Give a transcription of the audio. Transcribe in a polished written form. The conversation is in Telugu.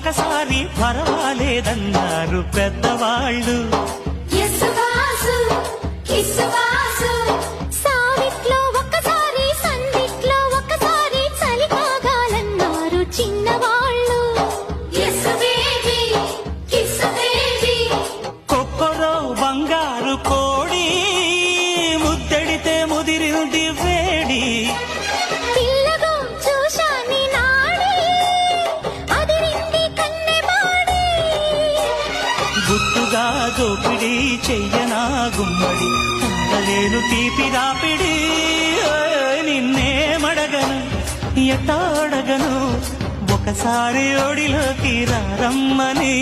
ఒకసారి పర్వాలేదన్నారు పెద్దవాళ్ళు. సావిట్లో ఒకసారి సందిట్లో ఒకసారి చలి కాగాలన్నారు చిన్నవాళ్ళు. కొక్కరో బంగారు కోడి ముద్దడితే ముదిరింది వేడి. పిల్లగో చూశాని నాడి అదిరింది కన్నెమాడి. గుట్టుగా దోపిడి చెయ్యనా గుమ్మడి ఉండలేను తీపి రాపిడి. నిన్నేమడగను ఎట్టాడగను ఒకసారి ఒడిలోకి రమ్మని.